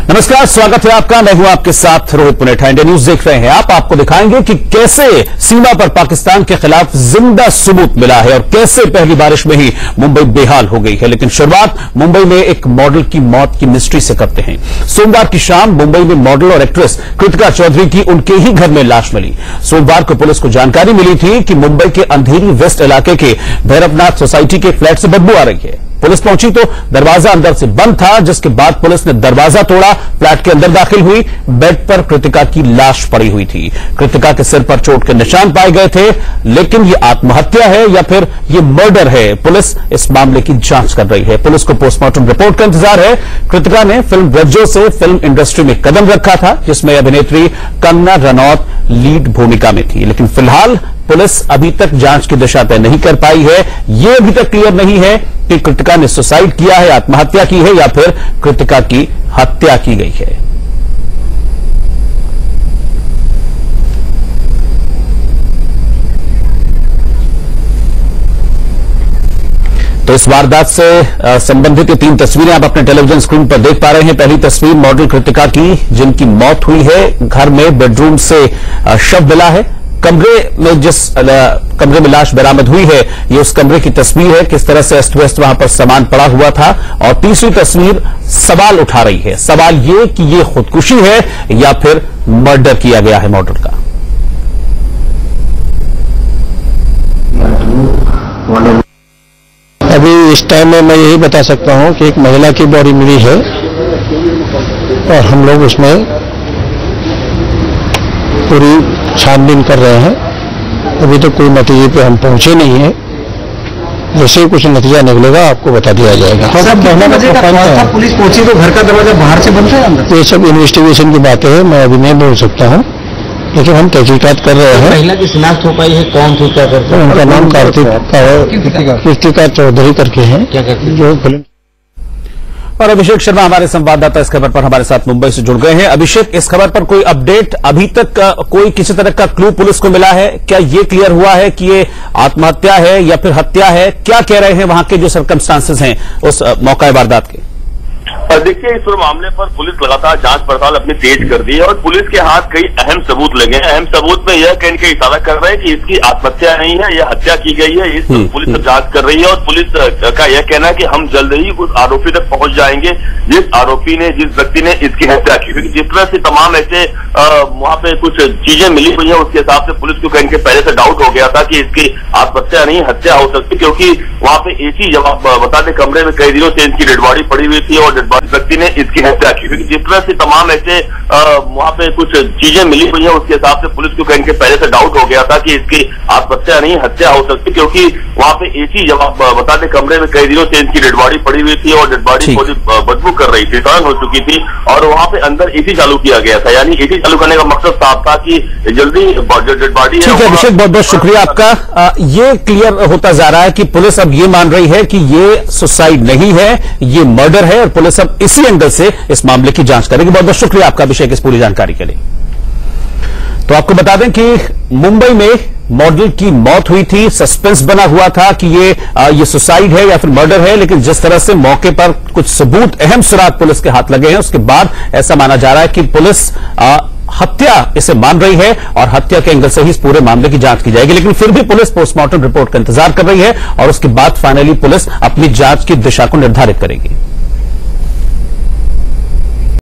नमस्कार, स्वागत है आपका। मैं हूं आपके साथ रोहित पुनेठा। इंडिया न्यूज देख रहे हैं आप। आपको दिखाएंगे कि कैसे सीमा पर पाकिस्तान के खिलाफ जिंदा सबूत मिला है और कैसे पहली बारिश में ही मुंबई बेहाल हो गई है। लेकिन शुरुआत मुंबई में एक मॉडल की मौत की मिस्ट्री से करते हैं। सोमवार की शाम मुंबई में मॉडल और एक्ट्रेस कृतिका चौधरी की उनके ही घर में लाश मिली। सोमवार को पुलिस को जानकारी मिली थी कि मुंबई के अंधेरी वेस्ट इलाके के भैरवनाथ सोसाइटी के फ्लैट से बदबू आ रही है। पुलिस पहुंची तो दरवाजा अंदर से बंद था, जिसके बाद पुलिस ने दरवाजा तोड़ा, फ्लैट के अंदर दाखिल हुई। बेड पर कृतिका की लाश पड़ी हुई थी। कृतिका के सिर पर चोट के निशान पाए गए थे, लेकिन ये आत्महत्या है या फिर ये मर्डर है, पुलिस इस मामले की जांच कर रही है। पुलिस को पोस्टमार्टम रिपोर्ट का इंतजार है। कृतिका ने फिल्म रज्जो से फिल्म इंडस्ट्री में कदम रखा था, जिसमें अभिनेत्री कंगना रनौत लीड भूमिका में थी। लेकिन फिलहाल पुलिस अभी तक जांच की दिशा तय नहीं कर पाई है। यह अभी तक क्लियर नहीं है कि कृतिका ने सुसाइड किया है, आत्महत्या की है या फिर कृतिका की हत्या की गई है। तो इस वारदात से संबंधित ये 3 तस्वीरें आप अपने टेलीविजन स्क्रीन पर देख पा रहे हैं। पहली तस्वीर मॉडल कृतिका की, जिनकी मौत हुई है। घर में बेडरूम से शव मिला है। जिस कमरे में लाश बरामद हुई है, ये उस कमरे की तस्वीर है, किस तरह से अस्त व्यस्त वहां पर सामान पड़ा हुआ था। और तीसरी तस्वीर सवाल उठा रही है। सवाल ये कि ये खुदकुशी है या फिर मर्डर किया गया है मॉडल का। अभी इस टाइम में मैं यही बता सकता हूं कि एक महिला की बॉडी मिली है और हम लोग उसमें पूरी छानबीन कर रहे हैं। अभी तो कोई नतीजे पे हम पहुंचे नहीं है। जैसे ही कुछ नतीजा निकलेगा आपको बता दिया जाएगा। पुलिस पहुंची तो घर का दरवाजा बाहर से बंद है, अंदर। ये सब इन्वेस्टिगेशन की बातें हैं, मैं अभी नहीं बोल सकता हूं, लेकिन हम तहकीकात कर रहे हैं। महिला की शिनाख्त हो पाई है, कौन थी, क्या करते हैं? उनका नाम कृतिका चौधरी करके है, क्या करते जो फिल्म। और अभिषेक शर्मा हमारे संवाददाता इस खबर पर हमारे साथ मुंबई से जुड़ गए हैं। अभिषेक, इस खबर पर कोई अपडेट अभी तक कोई किसी तरह का क्लू पुलिस को मिला है? क्या ये क्लियर हुआ है कि ये आत्महत्या है या फिर हत्या है? क्या कह रहे हैं वहां के जो सर्कमस्टांसेस हैं उस मौका वारदात के? देखिए, इस मामले पर पुलिस लगातार जांच पड़ताल अपनी तेज कर दी है और पुलिस के हाथ कई अहम सबूत लगे हैं। अहम सबूत में यह कहने के इशारा कर रहे हैं कि इसकी आत्महत्या नहीं है, यह हत्या की गई है। इस पुलिस जांच कर रही है और पुलिस का यह कहना है कि हम जल्द ही उस आरोपी तक पहुंच जाएंगे जिस आरोपी ने, जिस व्यक्ति ने इसकी हत्या की। क्योंकि जिस तरह से तमाम ऐसे वहां पे कुछ चीजें मिली हुई है, उसके हिसाब से पुलिस को कहने के पहले से डाउट हो गया था कि इसकी आत्महत्या नहीं हत्या हो सकती, क्योंकि वहां पे एक ही जवाब बता दें, कमरे में कई दिनों से इनकी डेड बॉडी पड़ी हुई थी और डेड बॉडी व्यक्ति ने इसकी हत्या की। क्योंकि जिस तरह से तमाम ऐसे वहां पे कुछ चीजें मिली हुई है, उसके हिसाब से पुलिस को कहने के पहले से डाउट हो गया था कि इसकी आत्महत्या नहीं हत्या हो सकती, क्योंकि वहां पे एक ही जवाब बता दें, कमरे में कई दिनों से इनकी डेड बॉडी पड़ी हुई थी और डेड बॉडी बदबू कर रही थी, टर्न हो चुकी थी और वहां पे अंदर एसी चालू किया गया था। यानी एसी चालू करने का मकसद साफ था कि जल्दी डेड बॉडी। ठीक है अभिषेक, बहुत बहुत शुक्रिया आपका। ये क्लियर होता जा रहा है कि पुलिस अब ये मान रही है कि ये सुसाइड नहीं है, ये मर्डर है और पुलिस अब इसी एंगल से इस मामले की जांच करेगी। बहुत बहुत शुक्रिया आपका अभिषेक इस पूरी जानकारी के लिए। तो आपको बता दें कि मुंबई में मॉडल की मौत हुई थी। सस्पेंस बना हुआ था कि ये सुसाइड है या फिर मर्डर है, लेकिन जिस तरह से मौके पर कुछ सबूत, अहम सुराग पुलिस के हाथ लगे हैं, उसके बाद ऐसा माना जा रहा है कि पुलिस हत्या इसे मान रही है और हत्या के एंगल से ही इस पूरे मामले की जांच की जाएगी। लेकिन फिर भी पुलिस पोस्टमार्टम रिपोर्ट का इंतजार कर रही है और उसके बाद फाइनली पुलिस अपनी जांच की दिशा को निर्धारित करेगी।